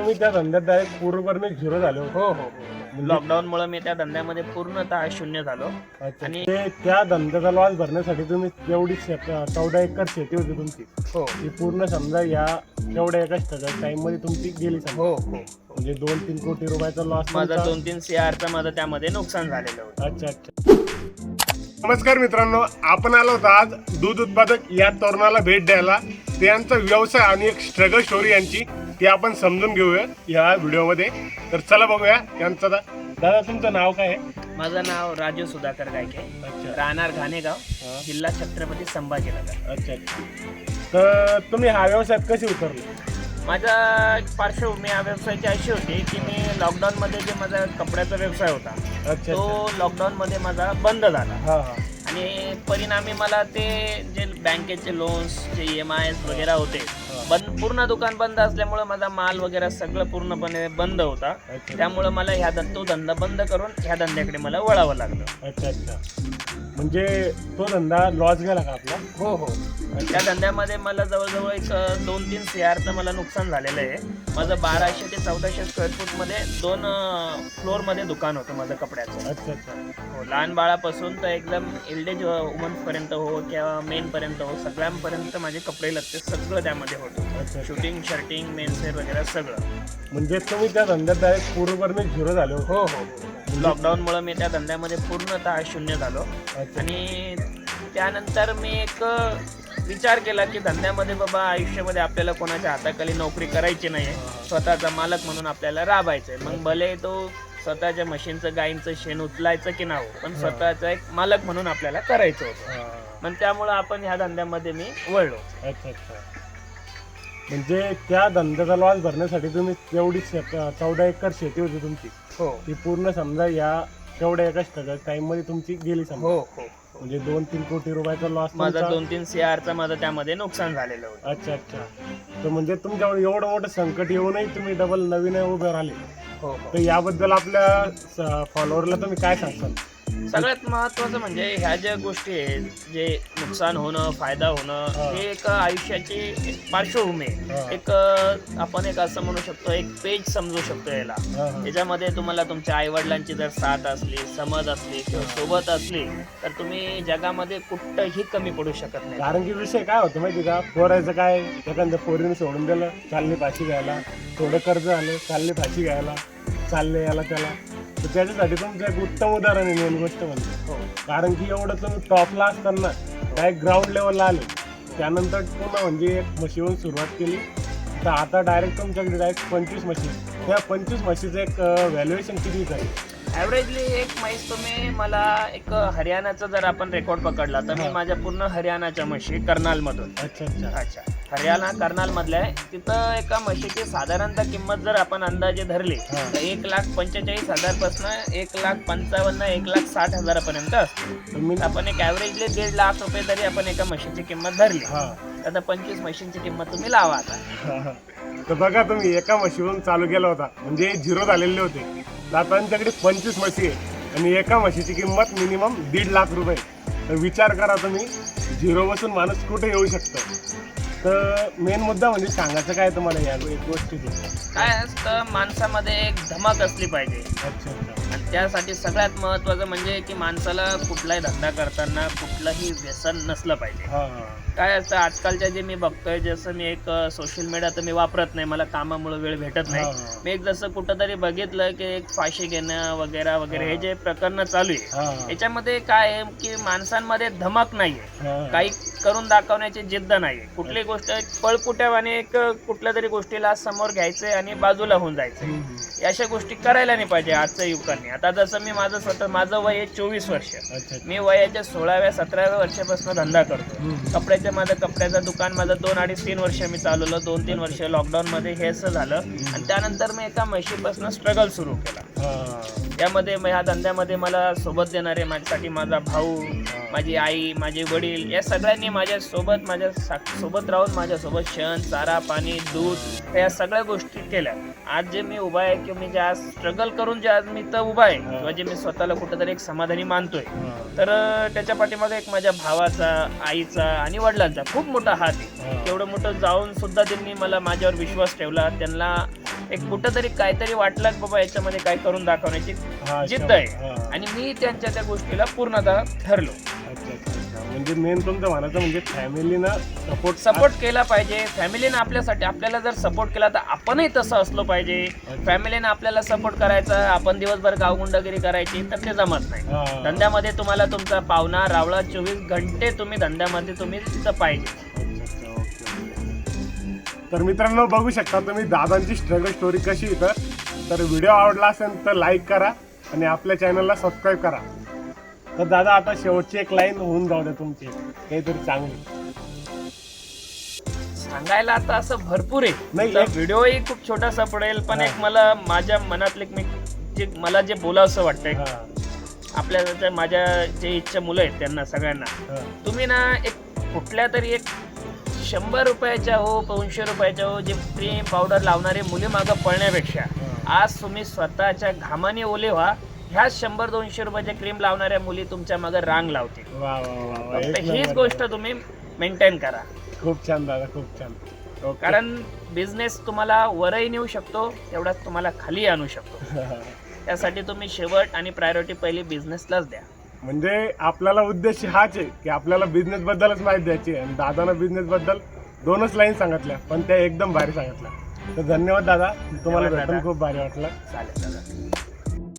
तुम्ही त्या धंद्यात डायरेक्ट पूर्णपणे झिरो झाले होते. हो हो लॉकडाऊन मुळे मी त्या धंद्यामध्ये पूर्णतः शून्य झालो. आणि त्या धंद्याचा लॉस भरण्यासाठी तुम्ही जेवढी 14 एकर शेती होती तुमची, हो ती पूर्ण समजा या तेवढ्या एका टाइम मध्ये तुमची गेली समजा. हो हो म्हणजे 2-3 कोटी रुपयाचा लॉस माझा 2-3 CR माझं त्यामध्ये नुकसान झालेलं होतं. अच्छा अच्छा. नमस्कार मित्रांनो, आपण आलो होतो आज दूध उत्पादक या तरुणाला भेट द्यायला. त्यांचा व्यवसाय आणि एक स्ट्रगल स्टोरी यांची ती आपण समजून घेऊया या व्हिडिओमध्ये. तर चला बघूया यांचं. दादा तुमचं नाव काय आहे? माझं नाव राजू सुधाकर गायके, अच्छा राहणार घाणेगाव, जिल्हा छत्रपती संभाजीनगर. अच्छा अच्छा. तर तुम्ही हा व्यवसायात कसे उतरले? माझा पार्श्वभूमी या व्यवसायाची अशी होती की मी लॉकडाऊनमध्ये जे माझा कपड्याचा व्यवसाय होता अच्छा तो लॉकडाऊनमध्ये माझा बंद झाला. हा हा. आणि परिणामी मला ते जे बँकेचे लोन्स जे EMIs वगैरे होते पूर्ण दुकान बंद असल्यामुळे माझा माल वगैरे सगळं पूर्णपणे बंद होता. त्यामुळे मला तो धंदा बंद करून ह्या धंद्याकडे मला वळावं लागलं. अच्छा अच्छा. म्हणजे तो धंदा लॉस गेला का आपला? हो हो. त्या धंद्यामध्ये मला जवळजवळ एक 2-3 CRचं मला नुकसान झालेलं आहे. माझं 1200 ते 1400 स्क्वेअर फूटमध्ये 2 फ्लोअरमध्ये दुकान होतं माझं कपड्याचं. अच्छा अच्छा. हो, लहान बाळापासून तर एकदम एल्डेज वुमन्सपर्यंत हो किंवा मेनपर्यंत हो सगळ्यांपर्यंत माझे कपडे लत्ते सगळं त्यामध्ये होतं. अच्छा. शूटिंग शर्टिंग मेन्सवेअर वगैरे सगळं. म्हणजे तुम्ही त्या धंद्यात डायरेक्ट पूर्णपणे झिरो झाले हो. हो हो. लॉकडाऊनमुळे मी त्या धंद्यामध्ये पूर्णतः शून्य झालो. आणि त्यानंतर मी एक विचार केला की धंद्यामध्ये बाबा आयुष्यामध्ये आपल्याला कोणाच्या हाताखाली नोकरी करायची नाही, स्वतःचा मालक म्हणून आपल्याला राबायचं आहे. मग भले तो स्वतःच्या मशीनचं गायींचं शेण उचलायचं की नाही, पण स्वतःचा एक मालक म्हणून आपल्याला करायचं होतं. मग त्यामुळं आपण ह्या धंद्यामध्ये मी वळलो. अच्छा अच्छा. म्हणजे त्या धंद्याचा लॉस भरण्यासाठी तुम्ही तेवढी 14 एकर शेती होती तुमची, हो ती पूर्ण समजा या तेवढ्या एका टाइम मध्ये तुमची गेली समजा. हो हो. म्हणजे 2-3 कोटी रुपयाचा लॉस माझा 2-3 CRचं माझं त्यामध्ये नुकसान झालेलं होतं. अच्छा अच्छा. तर म्हणजे तुमच्यावर एवढं मोठं संकट येऊनही तुम्ही डबल नवीन उभे राहिले. हो तर याबद्दल आपल्या फॉलोअरला तुम्ही काय सांगताल? सगळ्यात महत्त्वाचं म्हणजे ह्या ज्या गोष्टी आहेत, जे नुकसान होणं फायदा होणं हे एक आयुष्याची एक पार्श्वभूमी आहे. एक आपण एक असं म्हणू शकतो, एक पेज समजू शकतो याला. त्याच्यामध्ये तुम्हाला तुमच्या आईवडिलांची जर साथ असली, समज असली किंवा सोबत असली तर तुम्ही जगामध्ये कुठंही कमी पडू शकत नाही. कारण की विषय काय होतं माहिती का, पोरायचं काय, एखाद्या पोरीने सोडून दिलं, चालली फाशी घ्यायला, थोडं कर्ज आलं, चालली फाशी घ्यायला, चालले याला त्याला. तर त्याच्यासाठी तुमचं एक उत्तम उदाहरण आहे मेन गोष्ट म्हणजे. हो कारण की एवढं तुम्ही टॉपला असताना डायरेक्ट ग्राउंड लेवलला आले, त्यानंतर पुन्हा म्हणजे एक म्हशीवरून सुरुवात केली. तर आता डायरेक्ट तुमच्याकडे डायरेक्ट 25 म्हशी. त्या 25 म्हशीचं एक व्हॅल्युएशन किती आहे? ॲव्हरेजली एक म्हैस तुम्ही मला एक हरियाणाचा जर आपण रेकॉर्ड पकडला तर मी माझ्या पूर्ण हरियाणाच्या म्हशी कर्नालमधून. अच्छा अच्छा. अच्छा. हरियाणा कर्नालमधल्या आहे. तिथं एका म्हशीची साधारणतः किंमत जर आपण अंदाजे धरली तर 1,45,000 पासून 1,55,000 1,60,000 पर्यंत असते. आपण एक ॲव्हरेजली 1.5 लाख रुपये जरी आपण एका म्हशीची किंमत धरली तर 25 म्हशींची किंमत तुम्ही लावा आता. तर बघा, तुम्ही एका म्हशीवरून चालू केला होता म्हणजे झिरो झालेले होते. तर आता त्यांच्याकडे 25 म्हशी आहे आणि एका म्हशीची किंमत मिनिमम 1.5 लाख रुपये. तर विचार करा तुम्ही, झिरो बसून माणूस कुठे येऊ शकतं. तर मेन मुद्दा म्हणजे सांगायचं काय तुम्हाला या गोष्टीतून? काय असतं, माणसामध्ये एक धमक असली पाहिजे. अच्छा अच्छा. आणि त्यासाठी सगळ्यात महत्त्वाचं म्हणजे की माणसाला कुठलाही धंदा करताना कुठलंही व्यसन नसलं पाहिजे. काय असतं आजकालच्या जे मी बघतोय, जसं मी एक सोशल मीडिया तर मी वापरत नाही, मला कामामुळे वेळ भेटत नाही. मी एक जसं कुठंतरी बघितलं की एक फाशी घेणं वगैरे वगैरे हे जे प्रकरण चालू आहे, याच्यामध्ये काय आहे की माणसांमध्ये धमक नाहीये, काही करून दाखवण्याची जिद्द नाहीये. कुठली गोष्ट पळपुट्यावाने एक कुठल्या तरी गोष्टीला समोर घ्यायचंय आणि बाजूला होऊन जायचंय, अशा गोष्टी करायला नाही पाहिजे आजच्या युवकांनी. आता जसं मी माझं वय आहे 24 वर्ष. मी वयाच्या 16व्या 17व्या वर्षापासून धंदा करतो. कपड्याचं दुकान माझं 2-2.5-3 वर्ष मी चालवलं. 2-3 वर्ष लॉकडाऊनमध्ये हे असं झालं आणि त्यानंतर मी एका म्हशीपासून स्ट्रगल सुरू केला. यामध्ये ह्या धंद्यामध्ये मला सोबत देणारे माझ्यासाठी माझा भाऊ, माझी आई, माझे वडील या सगळ्यांनी माझ्या सोबत राहून माझ्यासोबत शेण, चारा, पाणी, दूध या सगळ्या गोष्टी केल्या. आज जे मी उभा आहे किंवा मी जे आज स्ट्रगल करून जे आज मी तर उभा आहे किंवा जे मी स्वतःला कुठेतरी एक समाधानी मानतोय, तर त्याच्या पाठीमागे एक माझ्या भावाचा, आईचा आणि वडिलांचा खूप मोठा हात आहे. तेवढं मोठं जाऊन सुद्धा त्यांनी मला माझ्यावर विश्वास ठेवला. त्यांना एक कुठंतरी काहीतरी वाटलं की बाबा याच्यामध्ये काय करून दाखवण्याची जिद्द आहे आणि मी त्यांच्या त्या गोष्टीला पूर्णतः ठरलो. म्हणजे मेन तुमचं म्हणायचं म्हणजे फॅमिलीनं सपोर्ट केला पाहिजे. फॅमिलीनं आपल्यासाठी आपल्याला जर सपोर्ट केला तर आपणही तसं असलो पाहिजे. फॅमिलीनं आपल्याला सपोर्ट करायचा, आपण दिवसभर गावगुंडगिरी करायची तर ते जमत नाही. धंद्यामध्ये तुम्हाला तुमचा पावना रावळा 24 घंटे तुम्ही धंद्यामध्ये तुम्ही तिथं पाहिजे. तर मित्रांनो बघू शकता तुम्ही दादांची स्ट्रगल स्टोरी कशी आहे. तर व्हिडिओ आवडला असेल तर लाईक करा आणि आपल्या चॅनलला सबस्क्राईब करा. तर दादा आता शेवटची एक लाईन होऊन जाऊ द्या तुमची काहीतरी चांगली सांगायला. आता असं भरपूर आहे, नाही व्हिडिओही खूप छोटासा पडेल पण एक मला माझ्या मनातले मला जे बोलावंसं वाटतंय आपल्या माझ्या जे इच्छा मुलं आहेत त्यांना सगळ्यांना, तुम्ही ना एक कुठल्या तरी एक 100 रुपयाच्या हो 200 रुपयाच्या हो जे क्रीम पावडर लावणारे मुली मागं पळण्यापेक्षा आज तुम्ही स्वतःच्या घामाने ओले व्हा. ह्या 100-200 रुपयाच्या क्रीम लावणाऱ्या मुली तुमच्या मागे रांग लावतील. हीच गोष्ट तुम्ही मेंटेन करा. खूप छान दादा, खूप छान. कारण बिझनेस तुम्हाला वरही नेऊ शकतो तेवढाच तुम्हाला खाली आणू शकतो. त्यासाठी तुम्ही शेवट आणि प्रायोरिटी पहिली बिझनेसलाच द्या. म्हणजे आपल्याला उद्देश हाच आहे की आपल्याला बिझनेस बद्दलच माहिती द्यायची आणि दादानं बिझनेस बद्दल 2च लाईन सांगितल्या पण त्या एकदम भारी सांगितल्या. तर धन्यवाद दादा, तुम्हाला भेटून खूप भारी वाटलं. चालेल दादा.